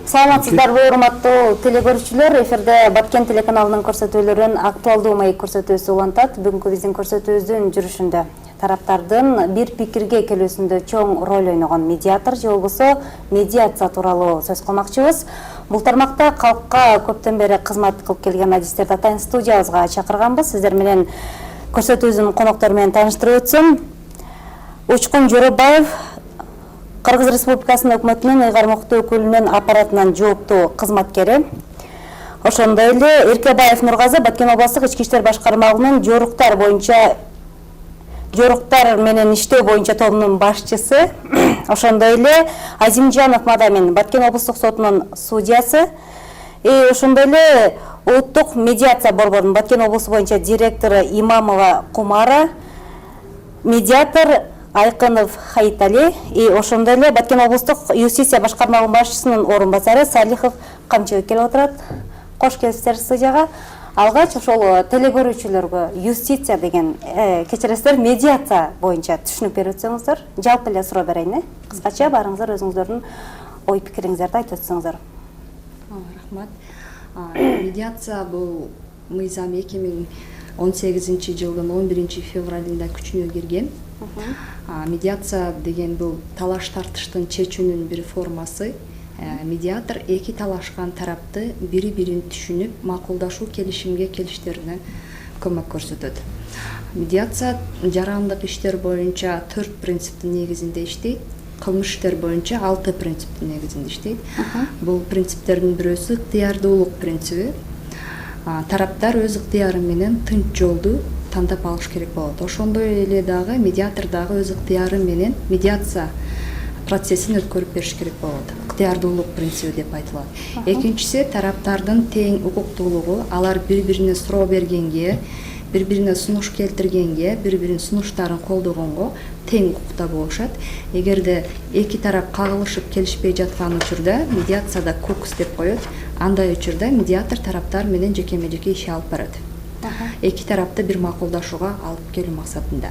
Саламатсыздарбы, урматтуу телекөрүүчүлөр. Эфирде Баткен телеканалынын көрсөтүүлөрүн актуалдуу маек көрсөтүүсү улантат. Бүгүнкү биздин көрсөтүүбүздүн жүрүшүндө тараптардын бир пикирге келүүсүндө чоң роль ойногон медиатор же болбосо медиация тууралуу сөз кылмакчыбыз. Бул тармакта калкка көптөн бери кызмат кылып келген адистерди атайын студиябызга чакырганбыз. Сиздер менен көрсөтүүбүздүн коноктору менен тааныштырып өтсөм, Учкун Жоробаев Кыргыз Республикасынын өкмөтүнүн ыйгармактуу өкүлүнүн аппаратынан жооптуу кызматкери. Ошондой эле Эркебаев Нургазы Баткен областык ички иштер башкармалыгынын жоруктар менен иштөө боюнча тобунун башчысы. Ошондой эле Азимжанов Мадамин Баткен облустук сотунун судьясы. Ошондой эле улуттук медиация борборунун Баткен облусу боюнча директору Имамова Кумара, медиатор Айкынов Хайтали, ошондой эле Баткен облустук юстиция башкармалыгынын башчысынын орун басары Салихов Камчыбек келип отурат. Кош келипсиздер студияга. Алгач ошол телекөрүүчүлөргө юстиция деген, кечиресиздер, медиация боюнча түшүнүк берип өтсөңүздөр. Жалпы эле суроо берейин, кыскача барыңыздар өзүңүздөрдүн ой пикириңиздерди айтып өтсөңүздөр. Рахмат. Медиация бул мыйзам 2018 жылдын 11 февралында күчүнө кирген. Медиация деген бул талаш тартыштын чечүүнүн бир формасы. Медиатор эки талашкан тарапты бири-бирин түшүнүп, макулдашуу келишимге келиштерине көмөк көрсөтөт. Медиация жарандык иштер боюнча 4 принциптин негизинде иштейт. Кылмыш иштер боюнча 6 принциптин негизинде иштейт. Бул принциптердин бирөөсү ыктыярдуулук принциби. Тараптар өз ыктыяры менен тынч жолду тандап алыш керек болот. Ошондой эле дагы медиатор дагы өз ыктыяры менен медиация процессин өткөрүп бериш керек болот. Ыктыярдуулук принциби деп айтылат. Экинчиси тараптардын тең укуктуулугу, алар бири-бирине суроо бергенге, бири-бирине сунуш келтиргенге, бири-биринин сунуштарын колдогонго тең укукта болушат. Эгерде эки тарап кагылышып келишпей жаткан учурда медиацияда кокус деп коет. Андай учурда медиатор тараптар менен жекеме-жеке иш алып барат. Эки тарапты бир макулдашууга алып келүү максатында.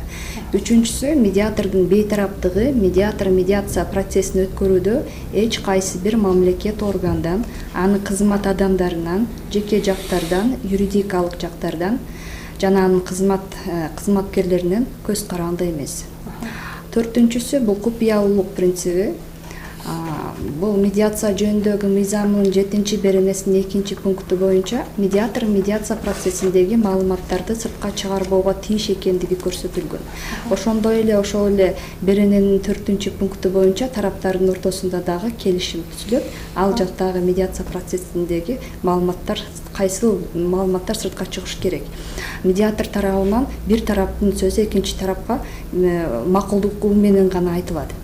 Үчүнчүсү медиатордун бейтараптыгы. Медиатор медиация процессин өткөрүүдө эч кайсы бир мамлекет органдан, анын кызмат адамдарынан, жеке жактардан, юридикалык жактардан жана анын кызматкерлеринен көз каранды эмес. Төртүнчүсү бул купуялуулук принциби. Бул медиация жөнүндөгү мыйзамдын 7-беренесинин 2-пункту боюнча медиатор медиация процессиндеги маалыматтарды сыртка чыгарбоого тийиш экендиги көрсөтүлгөн. Ошондой эле ошол эле берененин 4-пункту боюнча тараптардын ортосунда дагы келишим түзүлөт. Ал жактагы медиация процессиндеги кайсы маалыматтар сыртка чыгыш керек. Медиатор тарабынан бир тараптын сөзү экинчи тарапка макулдугу менен гана айтылат.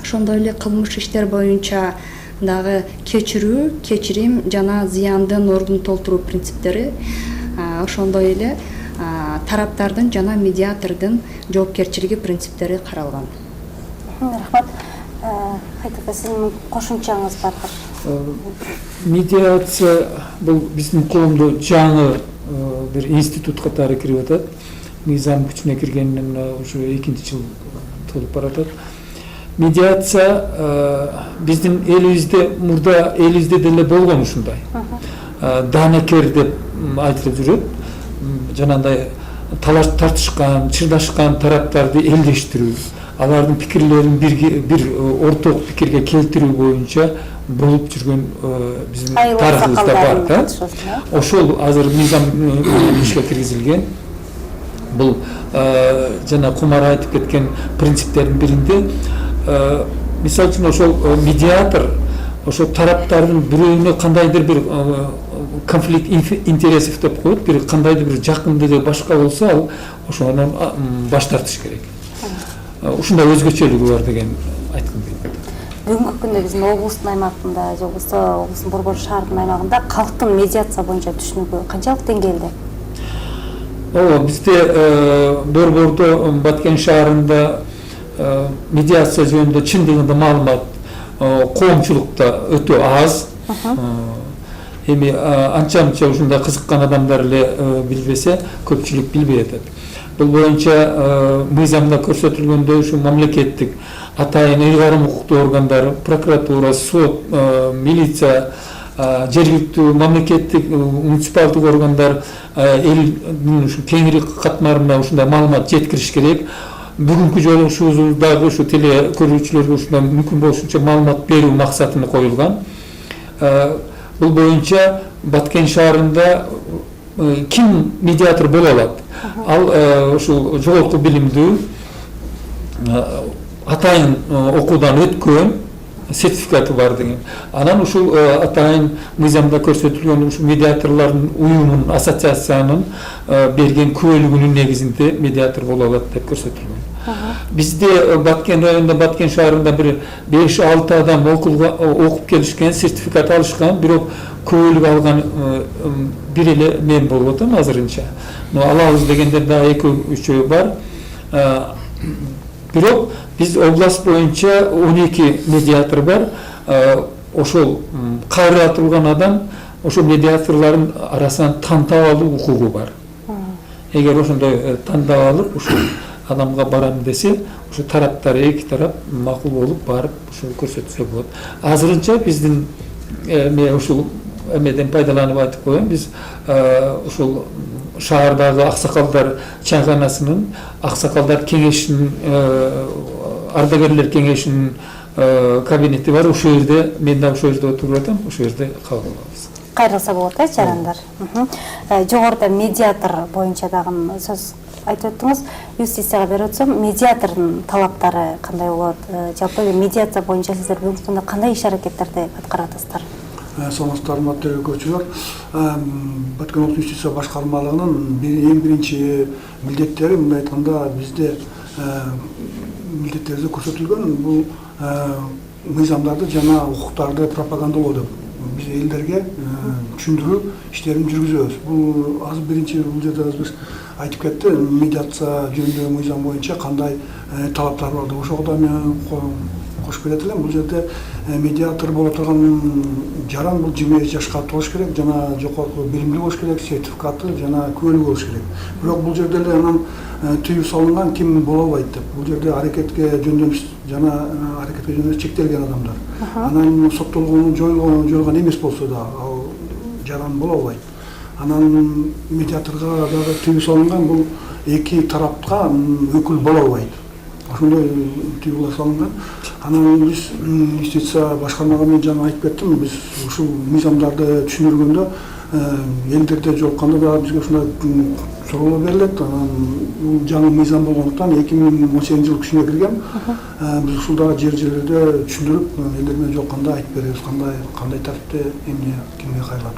Ошондой эле кылмыш иштер боюнча дагы кечирүү, кечирим жана зыяндын ордун толтуруу принциптери, ошондой эле тараптардын жана медиатордун жоопкерчилиги принциптери каралган. Рахмат. Кайтадан сиздин кошумчаңыз барбы? Медиация бул биздин коомдо жаңы бир институт катары кирип атат. Мыйзам күчүнө киргенинен ушу 2 жыл толуп баратат. Медиация биздин элибизде мурда элибизде деле болгон ушундай. Данекер деп айтылып жүрөт. Жанагындай талаш тартышкан, чырдашкан тараптарды элдештирүү, алардын пикирлерин бир орток пикирге келтирүү боюнча болуп жүргөн биздин тарыхыбызда бар. Ошол азыр мыйзам ишке киргизилген. Бул жана Кумар айтып кеткен принциптердин биринде мисалы үчүн ошол медиатор ошол тараптардын бирөөнө кандайдыр бир конфликт интересов деп коет, бир кандайдыр бир жакындыгы башка болсо, ал ошондон баш тартыш керек. Ушундай өзгөчөлүгү бар деген айткым келет. Бүгүнкү күндө биздин облустун аймагында же болбосо облустун борбор шаардын аймагында калктын медиация боюнча түшүнүгү канчалык деңгээлде? Бизде борбордо Баткен шаарында медиация жөнүндө чындыгында маалымат коомчулукта өтө аз. эми анча ушундай кызыккан адамдар эле билбесе, көпчүлүк билбей атат. Бул боюнча мыйзамда көрсөтүлгөндөй ушу мамлекеттик атайын ыйгарым укуктуу органдар, прокуратура, сот, милиция, жергиликтүү мамлекеттик муниципалдык органдар элдин ушу кеңири катмарына ушундай маалымат жеткириш керек. Бүгүнкү жолугушуубуздагы ушу теле көрүүчүлөргө ушундай мүмкүн болушунча маалымат берүү максатына коюлган. Бул боюнча Баткен шаарында ким медиатор боло алат? Ал ушул жогорку билимдүү атайын окуудан өткөн сертификаты бар деген. Анан ушул атайын мыйзамда көрсөтүлгөн ушу медиаторлордун уюмунун, ассоциациянын берген күбөлүгүнүн негизинде медиатор боло алат деп көрсөтүлгөн. Бизде Баткен районунда, Баткен шаарында бир 5-6 адам окуп келишкен, сертификат алышкан, бирок күбөлүк алган бир эле мен болуп атам азырынча. Алабыз дегендер да 2-3 бар. Бирок биз область боюнча 12 медиатор бар. Ошол кайрылтылган адам ошол медиаторлордун арасынан тантап алуу укугу бар. Эгер ошондой тандап алып ушул адамга барам десе, ушу тараптар, эки тарап макул болуп барып ушул көрсөтсө болот. Азырынча биздин мен ушул эмеден пайдаланып айтып коеюн, биз ушул шаардагы аксакалдар чайканасынын, аксакалдар кеңешинин, ардагерлер кеңешинин кабинети бар. Ошол жерде мен да ошол жерде отуруп атам, ошол жерде кабыл алабыз. Кайрылса болот, жарандар. Жогоруда медиатор боюнча дагы сөз айтып өттүңүз. Юстицияга берип өтсөм, медиатордун талаптары кандай болот? Жалпы медиация боюнча сиздер бүгүнкү күндө кандай иш-аракеттерди аткарып атасыздар? Саламатсыздар, урматтуу көрүүчүлөр. Баткен облустук юстиция башкармалыгынын эң биринчи милдеттери, мындай айтканда, бизде милдеттерибизде көрсөтүлгөн бул мыйзамдарды жана укуктарды пропагандалоо деп биз элдерге түшүндүрүү иштерин жүргүзөбүз. Бул азыр биринчи бул жерде биз айтып кетти, медиация жөнүндөгү мыйзам боюнча кандай талаптар бар деп. Ошого да мен кошуп кетет элем. Бул жерде медиатор боло турган жаран бул 20 жашка толуш керек, жана жогорку билимдүү болуш керек, сертификаты жана күбөлүгү болуш керек. Бирок бул жерде эле анан тыюу салынган ким боло албайт деп. Бул жерде аракетке жөндөмүш жана аракетке жөндөмүш чектелген адамдар. Анан соттолгон жоюлган эмес болсо да ал жаран боло албайт. Анан медиаторго дагы тыюу салынган, бул эки тарапка өкүл боло албайт. Ошондой тыюулар салынган. Анан биз юстиция башкармалыгы мен жаңы айтып кеттим, биз ушул мыйзамдарды түшүндүргөндө элдерде жолукканда да бизге ушундай суроолор берилет. Анан бул жаңы мыйзам болгондуктан 2018 жыл күчүнө кирген. Биз ушул дагы жерлерде түшүндүрүп, элдер менен жолукканда айтып беребиз, кандай тартипте эмне кимге кайрылат.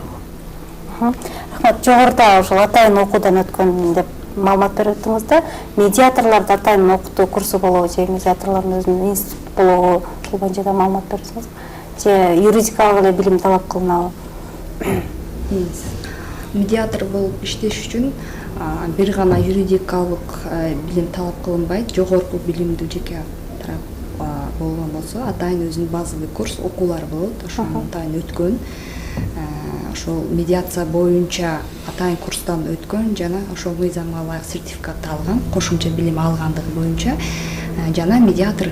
Рахмат. Жогоруда ушул атайын окуудан өткөн деп маалымат берип өттүңүз да, медиаторлордо атайын окутуу курсу болобу же медиаторлордун өзүнүн институт болобу, ушул боюнча да маалымат берсеңиз, же юридикалык эле билим талап кылынабы? Медиатор болуп иштеш үчүн бир гана юридикалык билим талап кылынбайт. Жогорку билимдүү жеке тарап болгон болсо, атайын өзүнүн базовый курс окуулары болот. Ошону атайын өткөн, ошол медиация боюнча атайын курстан өткөн жана ошол мыйзамга ылайык сертификат алган, кошумча билим алгандыгы боюнча жана медиатор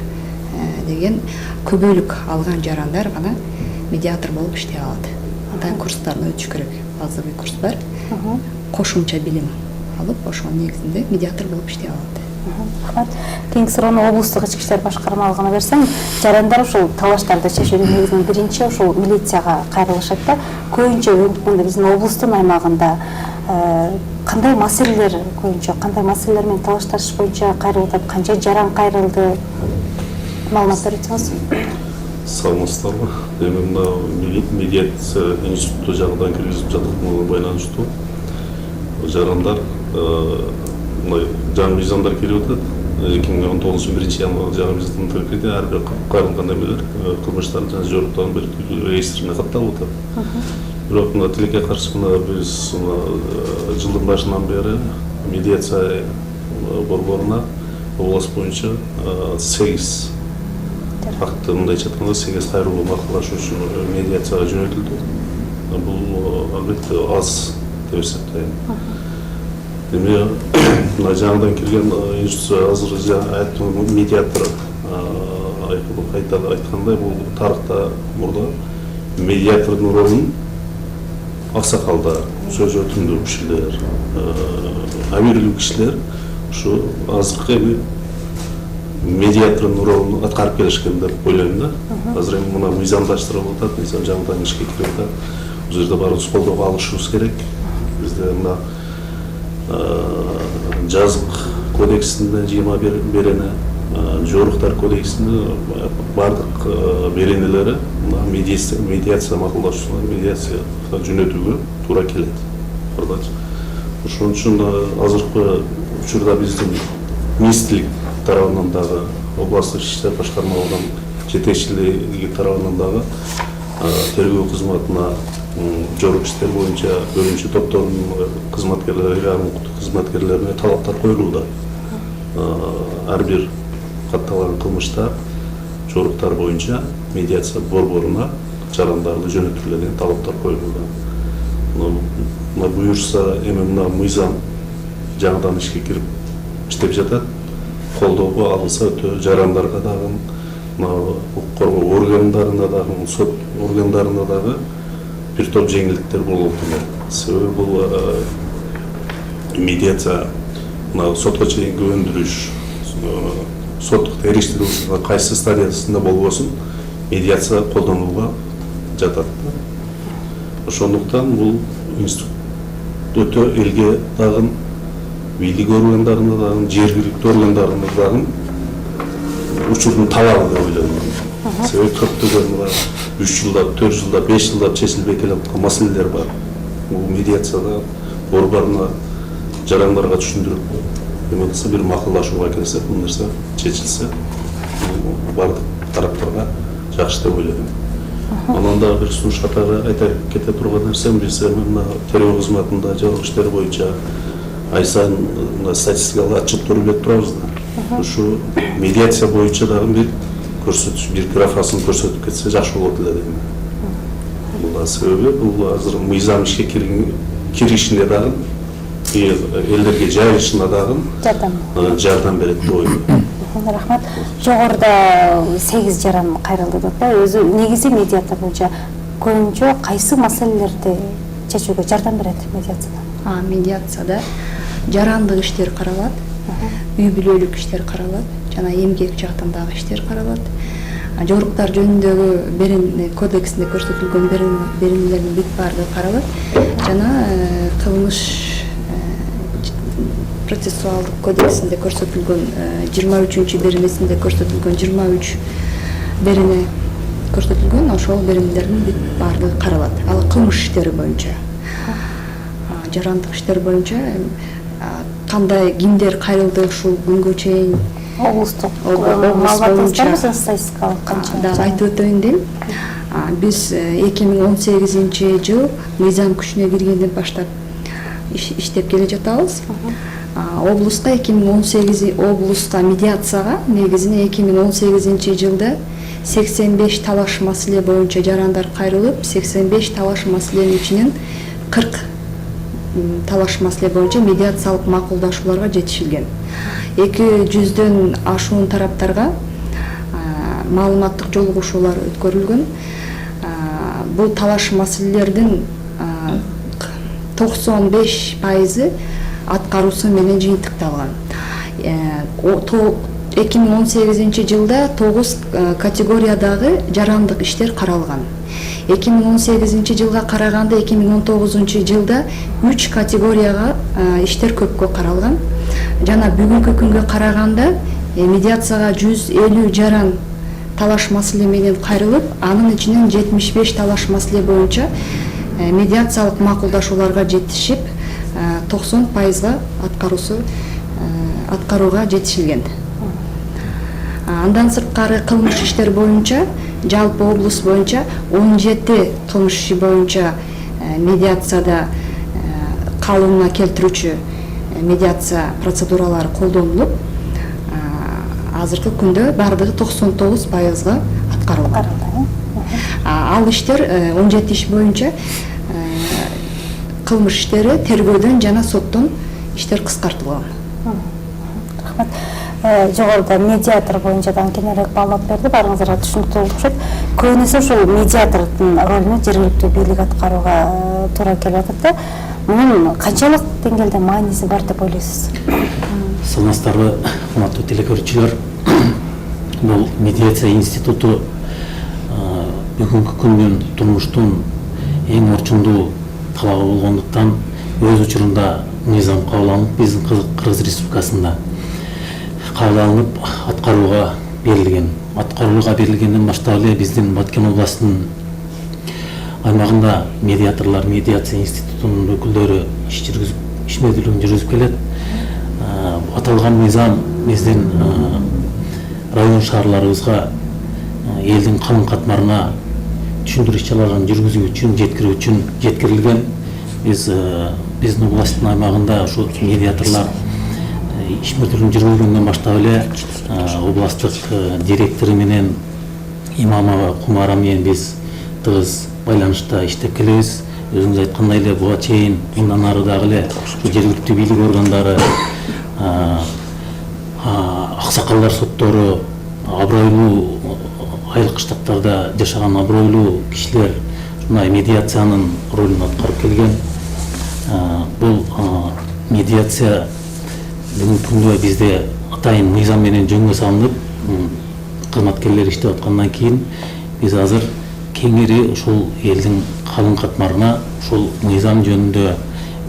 деген күбөлүк алган жарандар гана медиатор болуп иштей алат. Атайын курстарын өтүш керек. Базовый курс бар. Кошумча билим алып, ошонун негизинде медиатор болуп иштей алат. Кийинки суроону облустук ички иштер башкармалыгына берсем, жарандар ушул талаштарды чечүүнүн негизинен биринчи ушул милицияга кайрылышат да. Көбүнчө биздин облустун аймагында кандай маселелер көбүнчө, кандай маселелер менен талашташ боюнча кайрылып атат, канча жаран кайрылды? Маалымат берсеңиз. Саламатсыздарбы? Эми мына медиация институту жагынан киргизип жатканына байланыштуу жарандар мына жаңы мыйзамдар келип атат. 2019 биринчи январда жаңы мыйзамдар кирди. Ар бир кайрылган эмелер, кылмыштар жана жоруктан бир реестрине катталып атат. Бирок мына тилекке каршы мына биз жылдын башынан бери медиация борборуна область боюнча 8 факты, мындайча айтканда 8 кайрылуу макулдашуучу медиацияга жөнөтүлдү. бул албетте аз деп эсептейм. Демек, мына жаңадан кирген институция азыр айттым медиатор кайта айткандай бул тарыхта мурда медиатордун ролун аксакалдар, сөз өтүмдүү кишилер, амирлүү кишилер ушу азыркы эми медиатордун ролун аткарып келишкен деп ойлойм да. Азыр эми мына мыйзамдаштырылып атат, мыйзам жаңыдан ишке кирип атат. Бул жерде баарыбыз колдоого алышыбыз керек. Бизде мына жазык кодексинде 21 берене, жоруктар кодексинде бардык беренелери медиация макулдашуулар, медиация жөнөтүүгө туура келет. Ошон үчүн азыркы учурда биздин министрлик тарабынан дагы, областтык иштер башкармалыгынын жетекчилиги тарабынан дагы тергөө кызматына жорук иштер боюнча бөлүнчү топтордун кызматкерлери, укуктук кызматкерлерине талаптар коюлууда. Ар бир катталган кылмыштар, жоруктар боюнча медиация борборуна жарандарды жөнөтүлгөн деген талаптар коюлууда. Мына буюрса эми мына мыйзам жаңыдан ишке кирип иштеп жатат. Колдоого алынса өтө жарандарга дагы, мына укук коргоо органдарына дагы, сот органдарына дагы бир топ жеңилдиктер болот. Себеби бул медиация мына сотко чейинки өндүрүш, соттук териштирүүнүн кайсы стадиясында болбосун медиация колдонууга жатат. Ошондуктан бул институт өтө элге дагы, бийлик органдарына дагы, жергиликтүү органдарына дагы учурдун талабы деп ойлойм. Себеби көптөгөн 3 жылдап, 4 жылдап, 5 жылдап чечилбей келаткан маселелер бар. Бул медиацияда борборуна жарандарга түшүндүрүп, эме кылса бир макулдашууга келсе, бул нерсе чечилсе, бардык тараптарга жакшы деп ойлойм. Анан дагы бир сунуш катары айта кете турган нерсем, биз мына тергөө кызматында жорук иштер боюнча ай сайын статистикалык отчеттор берип турабыз да. Ушу медиация боюнча дагы бир көрсөтүш, бир графасын көрсөтүп кетсе жакшы болот эле дейм. Бул себеби бул азыр мыйзам ишке киришинде дагы элдерге жайылышына дагы жардам берет деп ойлойм. Рахмат. Жогоруда 8 жаран кайрылды деп атпайбы? Өзү негизи медиатор боюнча көбүнчө кайсы маселелерди чечүүгө жардам берет медиацияда? Медиацияда жарандык иштер каралат, үй бүлөлүк иштер каралат, жана эмгек жактан дагы иштер каралат. Жоруктар жөнүндөгү кодексинде көрсөтүлгөн беренелердин бүт баардыгы каралат, жана кылмыш процессуалдык кодексинде көрсөтүлгөн 23 беренесинде көрсөтүлгөн 23 берене көрсөтүлгөн, ошол беренелердин бүт баардыгы каралат. Ал кылмыш иштери боюнча. Жарандык иштер боюнча кандай кимдер кайрылды ушул күнгө чейин Облустук маалыматтар статистикалык канча? Дагы айтып өтөйүн дейм. Биз 2018 жыл мыйзам күчүнө киргенден баштап иштеп келе жатабыз. Облуска 2018 облуска медиацияга негизинен 2018 жылда 85 талаш маселе боюнча жарандар кайрылып, 85 талаш маселенин ичинен 40 талаш маселе боюнча медиациялык макулдашууларга жетишилген. 200дөн ашуун тараптарга маалыматтык жолугушуулар өткөрүлгөн. Бул талаш маселелердин 95% аткаруусу менен жыйынтыкталган. 2018 жылда 9 категориядагы жарандык иштер каралган. 2018 жылга караганда 2019 жылда 3 категорияга иштер көпкө каралган. Жана бүгүнкү күнгө караганда медиацияга 150 жаран талаш маселе менен кайрылып, анын ичинен 75 талаш маселе боюнча медиациялык макулдашууларга жетишип, 90%га аткарууга жетишилген. Андан сырткары кылмыш иштер боюнча жалпы облус боюнча 17 кылмыш иши боюнча медиацияда калыбына келтирүүчү медиация процедуралары колдонулуп, азыркы күндө бардыгы 99%га аткарылган. Ал иштер 17 иш боюнча кылмыш иштери тергөөдөн жана соттон иштер кыскартылган. Рахмат. Жогоруда медиатор боюнча да кененирээк маалымат берди, баарыңыздарга түшүнүктүү болуп окшойт. Көбүнесе ушул медиатордун ролуну жергиликтүү бийлик аткарууга туура келип атат да. Мунун канчалык деңгээлде мааниси бар деп ойлойсуз? Саламатсыздарбы, урматтуу телекөрүүчүлөр. Бул медиация институту бүгүнкү күндүн турмуштун эң орчундуу талабы болгондуктан өз учурунда мыйзам кабыл алынып, биздин Кыргыз Республикасында кабыл алынып аткарууга берилген. Аткарууга берилгенден баштап эле биздин Баткен областынын аймагында медиаторлор, медиация институтунун өкүлдөрү ишмердүүлүгүн жүргүзүп келет. Аталган мыйзам биздин район шаарларыбызга элдин калың катмарына түшүндүрүү иш-чараларын жүргүзүү үчүн, жеткирүү үчүн жеткирилген. Биздин областтын аймагында ошол медиаторлор ишмердүүлүгүн жүргүзгөндөн баштап эле областтык директору менен Имамова Кумара менен биз тыгыз байланышта иштеп келебиз. Өзүңүз айткандай эле буга чейин мындан ары дагы эле жергиликтүү бийлик органдары, аксакалдар соттору, абройлуу айыл кыштактарда жашаган абройлуу кишилер ушундай медиациянын ролун аткарып келген. Бул медиация бүгүнкү күндө бизде атайын мыйзам менен жөнгө салынып, кызматкерлер иштеп аткандан кийин биз азыр кеңири ушул элдин калың катмарына ушул мыйзам жөнүндө,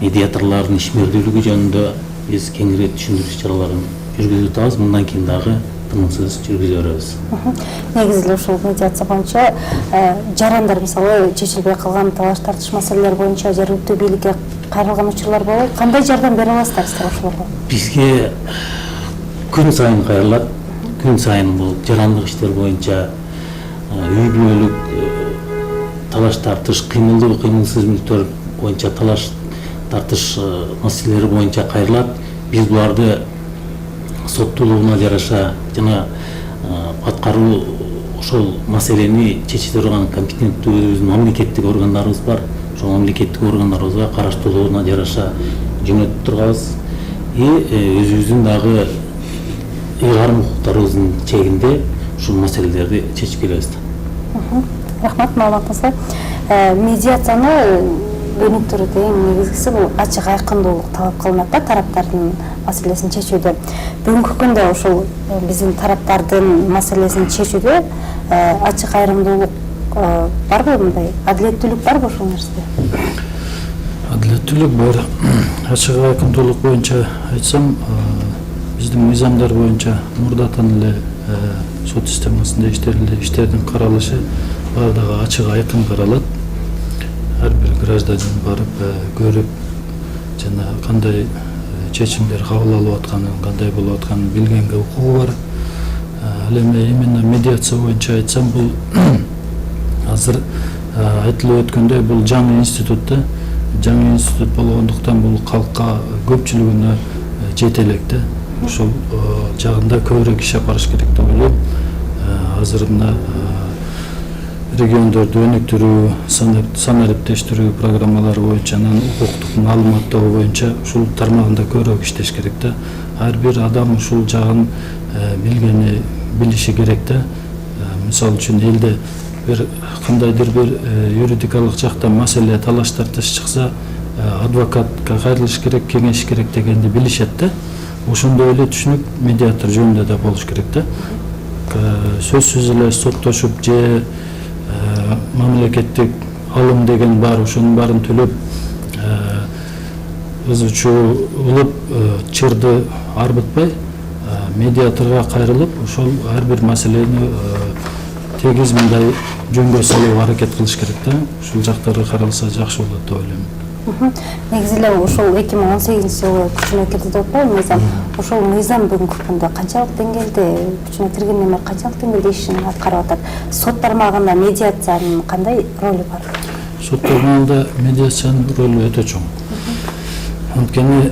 медиаторлордун ишмердүүлүгү жөнүндө биз кеңири түшүндүрүү иш-чараларын жүргүзүп атабыз. Мындан кийин дагы тынымсыз жүргүзө беребиз. Негизи эле ушул медиация боюнча жарандар мисалы чечилбей калган талаш тартыш маселелер боюнча жергиликтүү бийликке кайрылган учурлар болуп, кандай жардам бере аласыздар сиздер ошолорго? Бизге күн сайын кайрылат. Күн сайын бул жарандык иштер боюнча үй бүлөлүк талаш тартыш, кыймылдуу кыймылсыз мүлктөр боюнча талаш тартыш маселелери боюнча кайрылат. Биз буларды соттуулугуна жараша жана аткаруу ошол маселени чече турган компетенттүү өзүбүздүн мамлекеттик органдарыбыз бар. Ошол мамлекеттик органдарыбызга караштуулугуна жараша жөнөтүп турганбыз. Өзүбүздүн дагы ыйгарым укуктарыбыздын чегинде ушул маселелерди чечип келебиз. Рахмат маалыматыңызга. Медиацияны өнүктүрүүдө эң негизгиси бул ачык айкындуулук талап кылынат да, тараптардын маселесин чечүүдө. Бүгүнкү күндө ушул биздин тараптардын маселесин чечүүдө ачык айрымдуулук барбы, мындай адилеттүүлүк барбы ушул нерседе? Адилеттүүлүк бар. Ачык айкындуулук боюнча айтсам, биздин мыйзамдар боюнча мурдатан эле сот системасында иштердин каралышы бардыгы ачык айкын каралат. Ар бир гражданин барып көрүп, жана кандай чечимдер кабыл алып атканын, кандай болуп атканын билгенге укугу бар. Ал эми именно медиация боюнча айтсам, бул азыр айтылып өткөндөй бул жаңы институт да. Жаңы институт болгондуктан бул калкка көпчүлүгүнө жете элек да. Ошол жагында көбүрөөк иш алып барыш керек деп ойлойм. Азыр мына региондорду өнүктүрүү, санариптештирүү программалары боюнча, укуктук маалыматтоо боюнча ушул тармагында көбүрөөк иштеш керек да. Ар бир адам ушул жагын билгени, билиши керек да. Мисалы үчүн элде бир кандайдыр бир юридикалык жактан маселе, талаш тартыш чыкса, адвокатка кайрылыш керек, кеңеш керек дегенди билишет да. Ошондой эле түшүнүк медиатор жөнүндө да болуш керек да. Сөзсүз эле соттошуп же мамлекеттик алым деген бар, ошонун баарын төлөп ызычуу улуп чырды арбытпай медиаторго кайрылып, ошол ар бир маселени тегиз мындай жөнгө салууга аракет кылыш керек да. Ушул жактарга каралса жакшы болот деп ойлойм. Негизи эле ушул 2018-жылы күчүнө кирди деп атпайбы мыйзам. Ошол мыйзам бүгүнкү күндө канчалык деңгээлде күчүнө киргенден бери канчалык деңгээлде ишин аткарып атат? Сот тармагында медиациянын кандай ролу бар? Сот тармагында медиациянын ролу өтө чоң. Анткени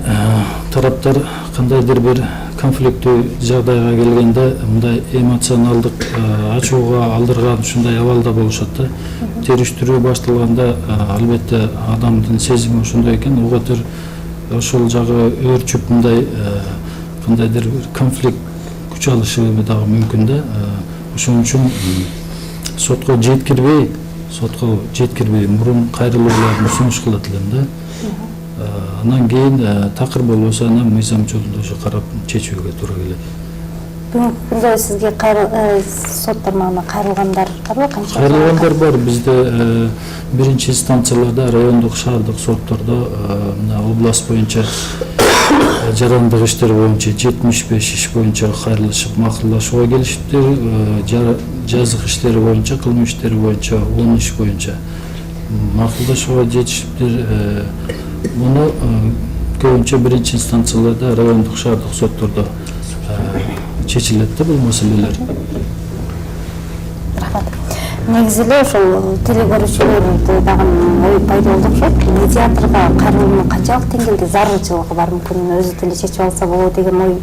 тараптар кандайдыр бир конфликттүү жагдайга келгенде мындай эмоционалдык ачууга алдырган ушундай абалда болушат да. териштирүү башталганда албетте адамдын сезими ошондой экен, угатыр ошол жагы өөрчүп мындай кандайдыр бир конфликт күч алышы дагы мүмкүн да. Ошон үчүн сотко жеткирбей мурун кайрылууларын сунуш кылат элем да. Анан кийин такыр болбосо анан мыйзам жолунда ошо карап чечүүгө туура келет. Бүгүнкү күндө сизге сот тармагына кайрылгандар барбы? Канча? Кайрылгандар бар. Бизде биринчи инстанцияларда, райондук, шаардык соттордо область боюнча жарандык иштер боюнча 75 иш боюнча кайрылышып макулдашууга келишиптир. Жазык иштери боюнча, кылмыш иштери боюнча 10 иш боюнча макулдашууга жетишиптир. Муну көбүнчө биринчи инстанцияларда, райондук, шаардык соттордо чечилет да бул маселелер. Рахмат. Негизи эле ошол телекөрүүчүлөрдө дагы ой пайда болду окшойт. Медиаторго кайрылуунун канчалык деңгээлде зарылчылыгы бар, мүмкүн өзү деле чечип алса болот деген ой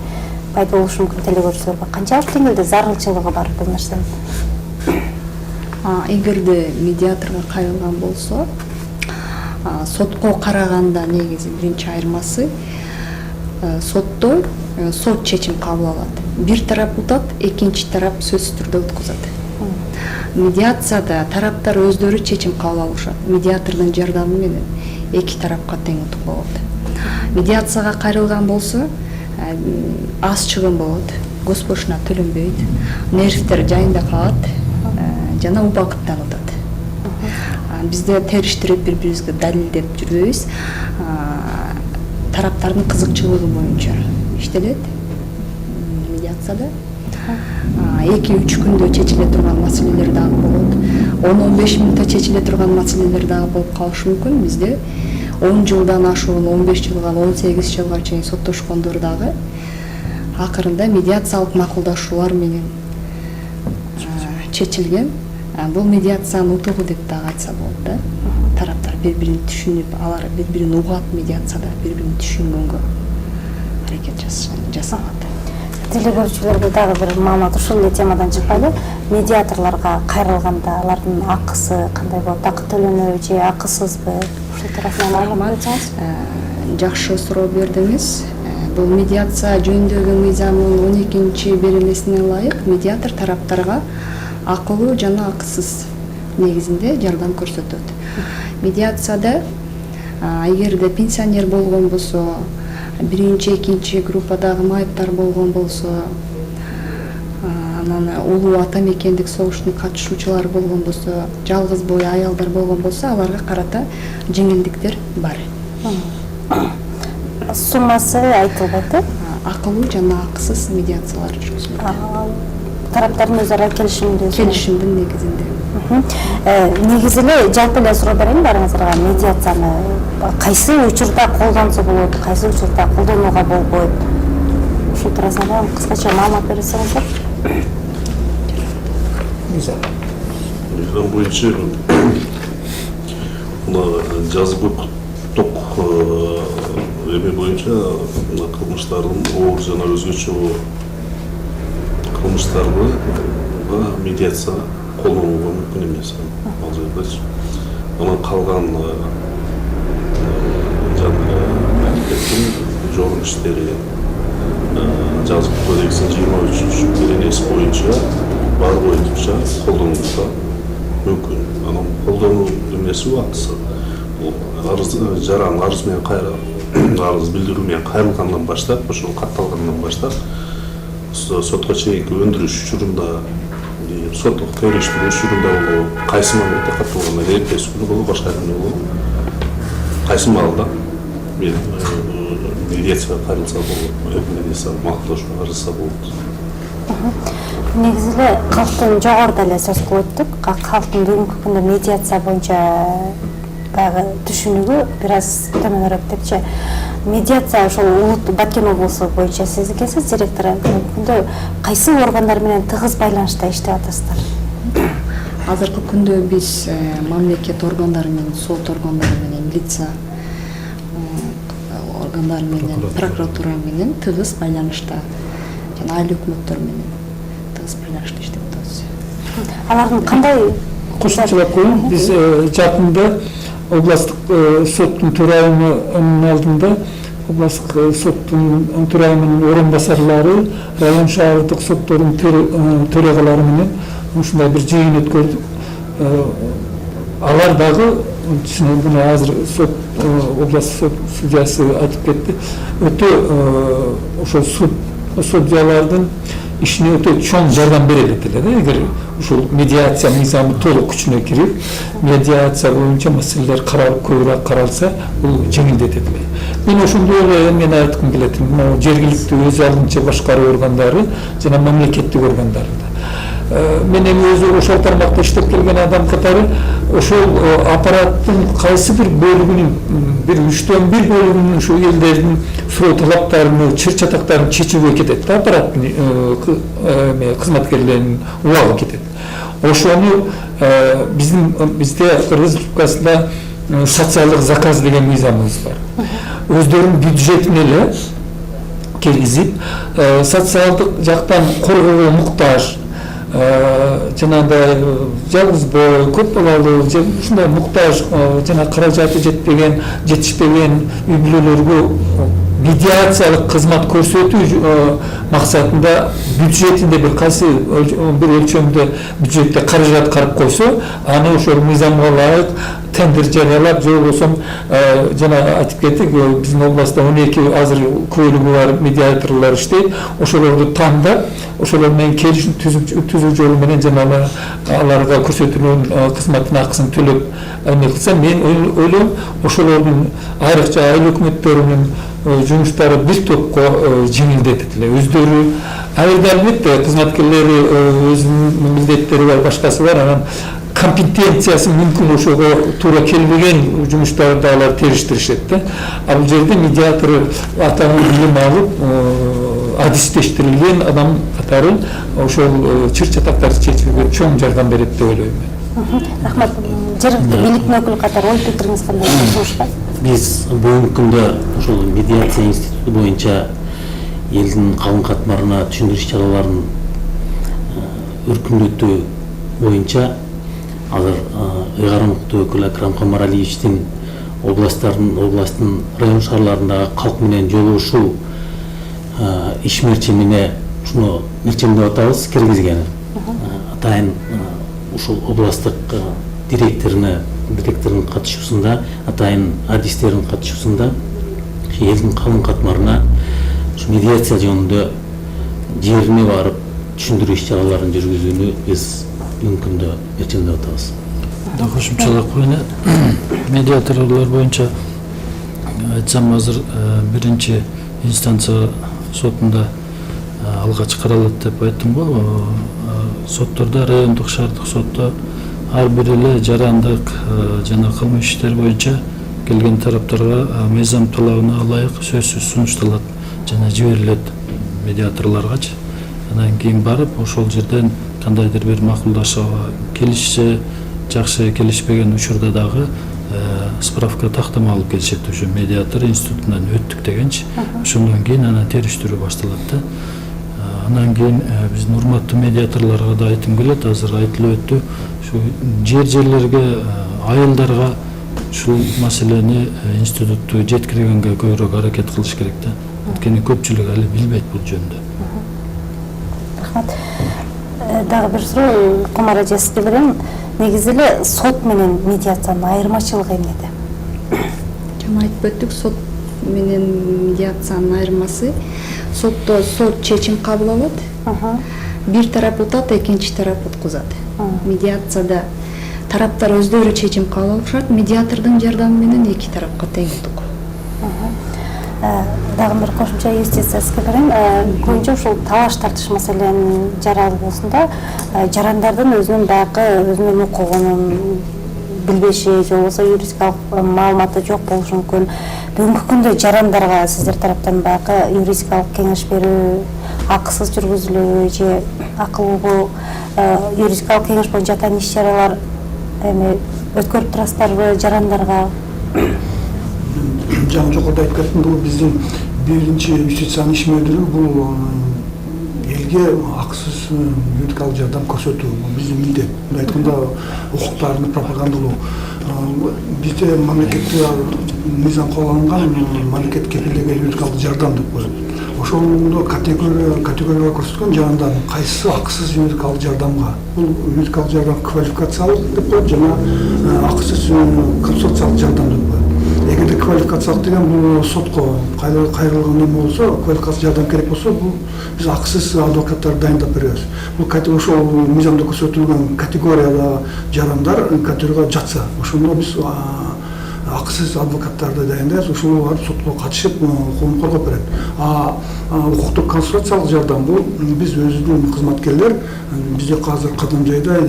пайда болушу мүмкүн телекөрүүчүлөргө. Канчалык деңгээлде зарылчылыгы бар бул нерсенин? Эгерде медиаторго кайрылган болсо, сотко караганда негизи биринчи айырмасы сотто сот чечим кабыл алат. Бир тарап утат, экинчи тарап сөзсүз түрдө уткузат. Медиацияда тараптар өздөрү чечим кабыл алышат. Медиатордун жардамы менен эки тарапка тең утук болот. Медиацияга кайрылган болсо аз чыгым болот, госпошна төлөнбөйт, нервтер жайында калат жана убакыттан утат. Бизде териштирип бири-бирибизге далилдеп жүрбөйбүз. Тараптардын кызыкчылыгы боюнча иштелет медиацияда. 2-3 күндө чечиле турган маселелер дагы болот. 10-15 мүнөттө чечиле турган маселелер дагы болуп калышы мүмкүн. Бизде 10 жылдан ашуун, 15 жылга, 18 жылга чейин соттошкондор дагы акырында медиациялык макулдашуулар менен чечилген. Бул медиациянын утугу деп дагы айтса болот да. Тараптар бири-бирин түшүнүп, алар бири-бирин угат медиацияда, бири-бирин түшүнгөнгө аракет жасалат. Телекөрүүчүлөргө дагы бир маалымат ушул эле темадан чыкпайлы. Медиаторлорго кайрылганда алардын акысы кандай болот? Акы төлөнөбү же акысызбы? Ушул тарафынан маалымат берсеңиз. Жакшы суроо бердиңиз. Бул медиация жөнүндөгү мыйзамдын 12-чи беренесине ылайык медиатор тараптарга акылуу жана акысыз негизинде жардам көрсөтөт. Медиацияда эгерде пенсионер болгон болсо, биринчи, экинчи группадагы майыптар болгон болсо, анан улуу ата мекендик согуштун катышуучулары болгон болсо, жалгыз бой аялдар болгон болсо, аларга карата жеңилдиктер бар. Суммасы айтылбайт да? Акылуу жана акысыз медиациялар жүргүзүлөт. Тараптардын өз ара келишимдин негизинде. Негизи эле жалпы эле суроо берейин баарыңыздарга. Медиацияны кайсы учурда колдонсо болот, кайсы учурда колдонууга болбойт? Ушул туурасында кыскача маалымат берсеңиз. Мыйзам боюнча мына жазгы ток эме боюнча кылмыштардын оор жана өзгөчө кылмыштарга медиация колдонууга мүмкүн эмес ал жагдачы. Анан калган жорун иштери жазык кодексинин 23-чү беренеси боюнча бар боюнча колдонууга мүмкүн. Анан колдонуу эмеси убактысы жаран арыз менен арыз билдирүү менен кайрылгандан баштап, ошол катталгандан баштап сотко чейинки өндүрүш учурунда, соттук териштирүү учурунда болобу, кайсы мамлекетте катталганда эртеси күнү болобу, башка күнү болобу, кайсы маалда медиацияга кайрылса болот, макулдашууга арызса болот. Негизи эле калктын жогоруда эле сөз кылып өттүк. Калктын бүгүнкү күндө медиация боюнча баягы түшүнүгү бир аз төмөнүрөөк депчи. Медиация ошол Баткен облусу боюнча сиз экенсиз директор. Бүгүнкү күндө кайсы органдар менен тыгыз байланышта иштеп атасыздар? Азыркы күндө биз мамлекет органдары менен, сот органдары менен, милиция органдары менен, прокуратура менен тыгыз байланышта жана айыл өкмөттөр менен тыгыз байланышта иштеп атабыз. Алардын кандай кошумчалап коеюн. Биз жакында областтык соттун төрайымынын алдында областтык соттун төрайымынын орун басарлары, район шаардык соттордун төрагалары менен ушундай бир жыйын өткөрдүк. Алар дагы мына азыр сот областтык сот судьясы айтып кетти. Өтө ошол судьялардын ишине өтө чоң жардам берет эле да. Эгер ушул медиация мыйзамы толук күчүнө кирип, медиация боюнча маселелер көбүрөөк каралса, бул жеңилдетет эле. Мен ошондой эле мен айткым келет. Могу жергиликтүү өз алдынча башкаруу органдары жана мамлекеттик органдар. Мен эми өзү ошол тармакта иштеп келген адам катары ошол аппараттын кайсы бир бөлүгүнүн, бир 1/3 бөлүгүнүн ошол элдердин суроо талаптарын, чыр чатактарын чечүүгө кетет да, аппараттын кызматкерлеринин убагы кетет. Ошону бизде Кыргыз Республикасында социалдык заказ деген мыйзамыбыз бар. Өздөрүнүн бюджетин эле киргизип, социалдык жактан коргоого муктаж, жанагындай жалгыз бой, көп балалуу, ушундай муктаж, жана каражаты жетишпеген үй бүлөлөргө медиациялык кызмат көрсөтүү максатында бюджетинде бир кайсы бир өлчөмдө бюджетте каражат карып койсо, аны ошол мыйзамга ылайык тендер жарыялап, же болбосо жана айтып кеттик, биздин областта 12 азыр көйлүгү бар медиаторлор иштейт. Ошолорду тандап, ошолор менен келишим түзүү жолу менен жана аларга көрсөтүлгөн кызматтын акысын төлөп эме кылса, мен ойлойм, ошолордун айрыкча айыл өкмөттөрүнүн жумуштары бир топко жеңилдетет эле. Өздөрү айылда албетте кызматкерлери өзүнүн милдеттери бар, башкасы бар, анан компетенциясы мүмкүн ошого туура келбеген жумуштарды алар териштиришет да. А бул жерде медиатор атаан билим алып, адистештирилген адам катары ошол чыр чатактарды чечүүгө чоң жардам берет деп ойлойм мен. Рахмат. Жергиликтүү бийликтин өкүлү катары ой пикириңиз кандай болушка? Биз бүгүнкү күндө ошол медиация институту боюнча элдин калың катмарына түшүндүрүш чараларын өркүндөтүү боюнча азыр ыйгарым укуктуу өкүлү Акрам Камаралиевичтин областтын район шаарларындагы калк менен жолугушуу иш мерчемине ушуну мерчем деп атабыз киргизген. Атайын ушул областтык директордун катышуусунда, атайын адистердин катышуусунда элдин калың катмарына ушу медиация жөнүндө жерине барып түшүндүрүү иш чараларын жүргүзүүнү биз бүгүнкү күндө мерчемдеп атабыз. Кошумчалап коеюн. Медиаторлор боюнча айтсам, азыр биринчи инстанция сотунда алгач каралат деп айттым го. Соттордо, райондук шаардык сотто ар бир эле жарандык жана кылмыш иштер боюнча келген тараптарга мыйзам талабына ылайык сөзсүз сунушталат жана жиберилет медиаторлоргачы. Анан кийин барып ошол жерден кандайдыр бир макулдашууга келишсе, жакшы келишпеген учурда дагы справка тактама алып келишет, ушу медиатор институтунан өттүк дегенчи. Ошондон кийин анан териштирүү башталат да. Анан кийин биздин урматтуу медиаторлорго да айтым келет, азыр айтылып өттү, ушу жерлерге, айылдарга ушул маселени институтту жеткиргенге көбүрөөк аракет кылыш керек да. Анткени көпчүлүк али билбейт бул жөнүндө. Рахмат. Дагы бир суроо Камара эжесине берем. Негизи эле сот менен медиациянын айырмачылыгы эмнеде? Жана айтып өттүк, сот менен медиациянын айырмасы. Сотто сот чечим кабыл алат. Бир тарап утат, экинчи тарап уткузат. Медиацияда тараптар өздөрү чечим кабыл алышат. Медиатордун жардамы менен эки тарапка тең утук. Дагы бир кошумча юстицияга берем. Көбүнчө ушул талаш тартыш маселенин жаралуусунда жарандардын өзүнүн баягы өзүнүн укугунун билбеши, же болбосо юридикалык маалыматы жок болушу мүмкүн. Бүгүнкү күндө жарандарга сиздер тараптан баягы юридикалык кеңеш берүү акысыз жүргүзүлөбү же акылуу юридикалык кеңеш боюнча атайын иш чаралар өткөрүп турасыздарбы жарандарга? Жаңы жогоруда айтып кеттим, бул биздин биринчи юстициянын иш мөдүрү, бул элге акысыз юридикалык жардам көрсөтүү бул биздин милдет. Мындай айтканда укуктарды пропагандалоо. Бизде мамлекеттик мыйзам кабыл мамлекет кепилдеген юридикалык жардам деп коет. Ошондо категорияга көрсөткөн жардам кайсысы акысыз юридикалык жардамга. Бул юридикалык жардам квалификациялык деп коет жана акысыз консультациялык жардам деп коет. Эгерде квалификациялык деген бул сотко кайрылган болсо, квалификациялык жардам керек болсо, бул биз акысыз адвокаттарды дайындап беребиз. Бул ошол мыйзамда көрсөтүлгөн категорияда жарандар категорияга жатса, ошондо биз акысыз адвокаттарды дайындайбыз, ошол барып сотко катышып, укугун коргоп берет. Укуктук консультациялык жардам бул биз өзүбүздүн кызматкерлер, бизде азыр Кадамжайда,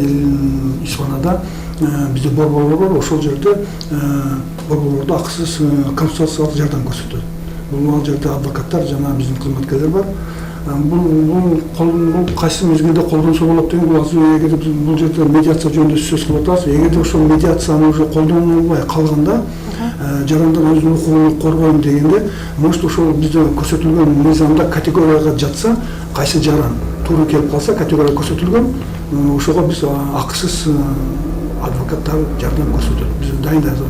Ишванада бизде борборлор бар, ошол жерде борборлордо акысыз консультациялык жардам көрсөтөт. Бул жерде адвокаттар жана биздин кызматкерлер бар. Бул кайсы мезгилде колдонсо болот деген бул азыр эгерде бул жерде медиация жөнүндө сөз кылып атабыз. Эгерде ошол медиацияны уже колдонбой калганда, жарандар өзүнүн укугун коргойм дегенде, может ошол бизде көрсөтүлгөн мыйзамда категорияга жатса, кайсы жаран туура келип калса, категория көрсөтүлгөн, ошого биз акысыз адвокаттар жардам көрсөтөт. Биз дайындайбыз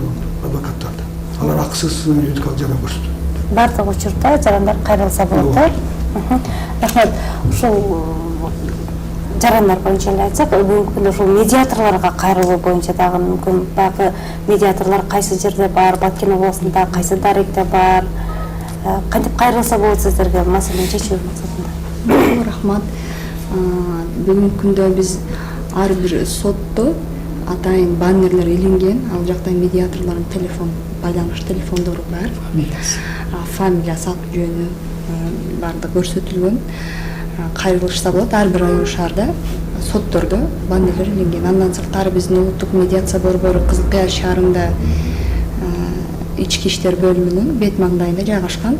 адвокаттарды. Алар акысыз юридикалык жардам көрсөтөт. Бардык учурда жарандар кайрылса болот да. Рахмат. Ушул жарандар боюнча эле айтсак, бүгүнкү күндө ушул медиаторлорго кайрылуу боюнча дагы мүмкүн баягы медиаторлор кайсы жерде бар, Баткен областында, кайсы даректе бар, кантип кайрылса болот сиздерге маселени чечүү максатында? Рахмат. Бүгүнкү күндө биз ар бир сотто атайын баннерлер илинген, ал жакта медиаторлордун телефон, байланыш телефондору бар. Фамилиясы, аты жөнү барды көрсөтүлгөн. Кайрылышса болот, ар бир район шаарда соттордо баннерлер илинген. Андан сырткары биздин улуттук медиация борбору Кызыл Кыя шаарында ички иштер бөлүмүнүн бет маңдайында жайгашкан.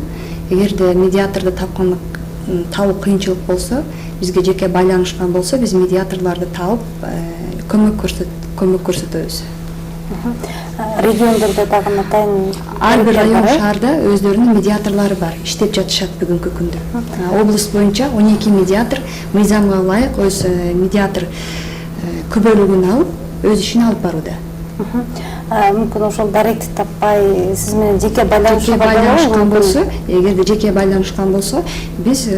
Эгерде медиаторду табуу кыйынчылык болсо, бизге жеке байланышкан болсо, биз медиаторлорду таап көмөк көрсөтөбүз. Региондордо дагы атайын ар бир район шаарда өздөрүнүн медиаторлору бар, иштеп жатышат бүгүнкү күндө. Область боюнча 12 медиатор мыйзамга ылайык өз медиатор күбөлүгүн алып, өз ишин алып барууда. Мүмкүн ошол даректи таппай, сиз менен жеке байланышкан болсо, эгерде жеке байланышкан болсо, биз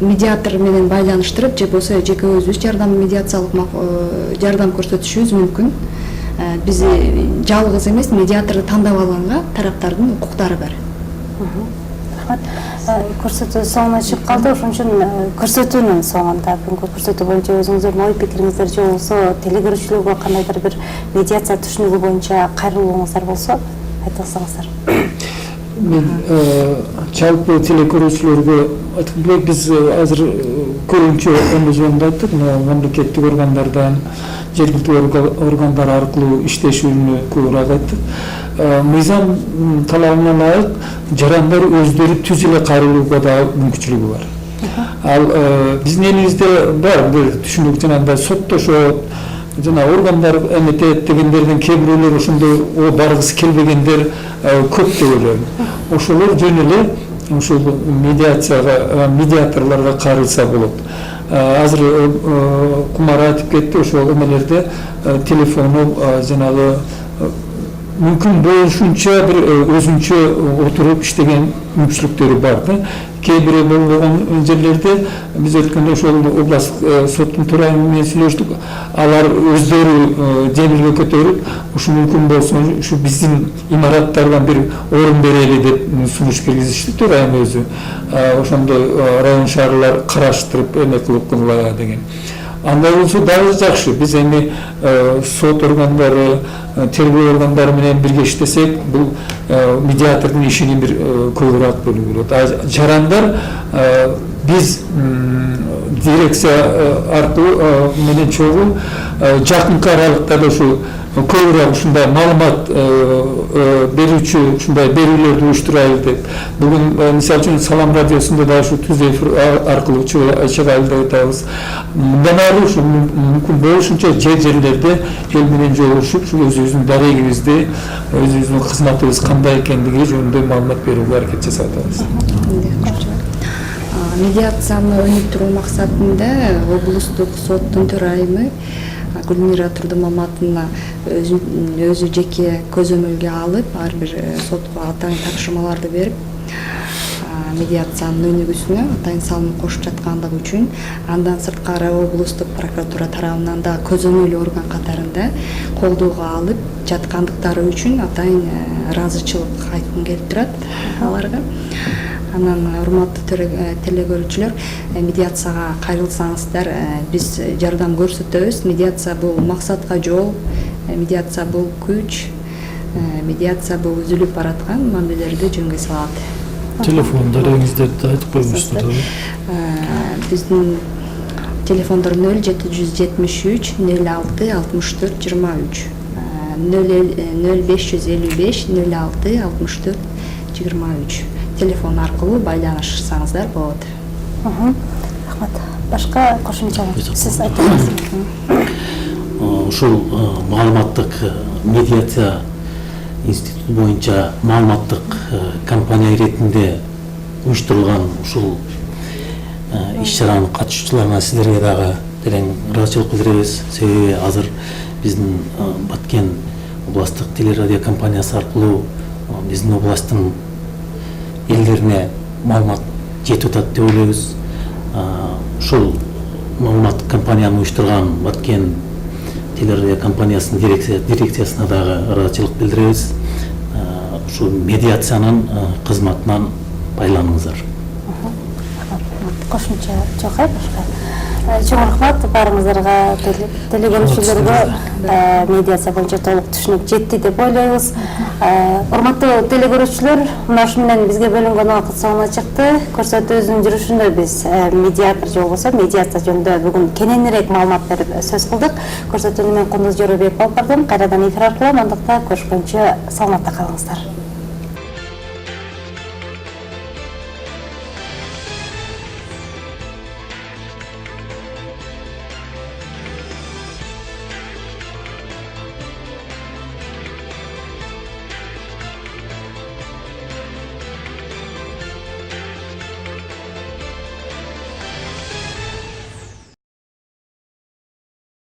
медиатор менен байланыштырып, же болсо жеке өзүбүз медиациялык жардам көрсөтүшүбүз мүмкүн. Биз жалгыз эмес, медиаторду тандап алганга тараптардын укуктары бар. Көрсөтүү соңуна чыгып калды, ошон үчүн көрсөтүүнүн соңунда бүгүнкү көрсөтүү боюнча өзүңүздөрдүн ой пикириңиздер же болсо телекөрүүчүлөргө кандайдыр бир медиация түшүнүгү боюнча кайрылууңуздар болсо айта алсаңыздар. Мен жалпы телекөрүүчүлөргө айткым келет, биз азыр көбүнчө эмне жөнүндө айттык, мамлекеттик органдардан, жергиликтүү органдар аркылуу иштешүүнү көбүрөөк айттык. Мыйзам талабына ылайык жарандар өздөрү түз эле кайрылууга да мүмкүнчүлүгү бар. Ал биздин элибизде бар бир түшүнүк, жанагындай соттошот, жана органдар эметет дегендерден кээ бирөөлөр ошондой баргысы келбегендер көп деп ойлойм. Ошолор жөн эле ушул медиаторлорго кайрылса болот. Азыр Кумар айтып кетти, ошол эмелерде телефону жанагы мүмкүн болушунча бир өзүнчө отуруп иштеген мүмкүнчүлүктөрү бар да. Кээ бир болгон жерлерде биз өткөндө ошол область соттун төрайымы менен сүйлөштүк. Алар өздөрү жеңилге көтөрүп, ушу мүмкүн болсо ушу биздин имараттардан бир орун берели деп сунуш киргизишти төрайым өзү. Ошондой район шаарлар караштырып эме кылып кылгыла деген. Андай болсо дагы жакшы. Биз эми сот органдары, тергөө органдары менен бирге иштесек, бул медиатордун ишини бир көбүрөөк бөлүп берет. Жарандар биз дирекция аркылуу менен чогуу жакынкы аралыкта да ушу көбүрөөк ушундай маалымат берүүчү ушундай берүүлөрдү уюштурайлы деп. Бүгүн мисалы үчүн Салам радиосунда да ушу түз эфир аркылуу чыгайлы деп атабыз. Мындан ары ушу мүмкүн болушунча жерлерде эл менен жолугушуп, ушу өзүбүздүн дарегибизди, өзүбүздүн кызматыбыз кандай экендиги жөнүндө маалымат берүүгө аракет жасап атабыз. Медиацияны өнүктүрүү максатында облустук соттун төрайымы Гүлмира Турдумаматовна өзү жеке көзөмөлгө алып, ар бир сотко атайын тапшырмаларды берип, медиациянын өнүгүүсүнө атайын салым кошуп жаткандыгы үчүн, андан сырткары облустук прокуратура тарабынан да көзөмөл орган катарында колдоого алып жаткандыктары үчүн атайын ыраазычылык айткым келип турат аларга. Анан урматтуу телекөрүүчүлөр, медиацияга кайрылсаңыздар, биз жардам көрсөтөбүз. Медиация бул максатка жол, медиация бул күч, медиация бул үзүлүп бараткан мамилелерди жөнгө салат. Телефондарыңыздарды айтып коюңуздар. Биздин телефондор 0773 06 64 23, 0555 06 64 23. Телефон аркылуу байланышсаңыздар болот. Рахмат. Башка кошумча сиз айтыңыз. Ушул маалыматтык медиация институту боюнча маалыматтык компания иретинде уюштурулган ушул иш-чаранын катышуучуларына сиздерге дагы терең ыраазычылык билдиребиз. Себеби азыр биздин Баткен областтык телерадио компаниясы аркылуу биздин областтын элдерине маалымат жетип атат деп ойлойбуз. Ушул маалымат компанияны уюштурган Баткен телерадио компаниясынын дирекциясына дагы ыраазычылык билдиребиз. Ушул медиациянын кызматынан байланыңыздар. Кошумча жок башка. Чоң рахмат баарыңыздарга, телекөрүүчүлөргө медиация боюнча толук түшүнүк жетти деп ойлойбуз. Урматтуу телекөрүүчүлөр, мына ушу менен бизге бөлүнгөн убакыт соңуна чыкты. Көрсөтүүбүздүн жүрүшүндө биз медиатор же болбосо медиация жөнүндө бүгүн кененирээк маалымат берип сөз кылдык. Көрсөтүүнү мен Кундуз Жоробеков алып бардым. Кайрадан эфир аркылуу амандыкта көрүшкөнчө саламатта калыңыздар.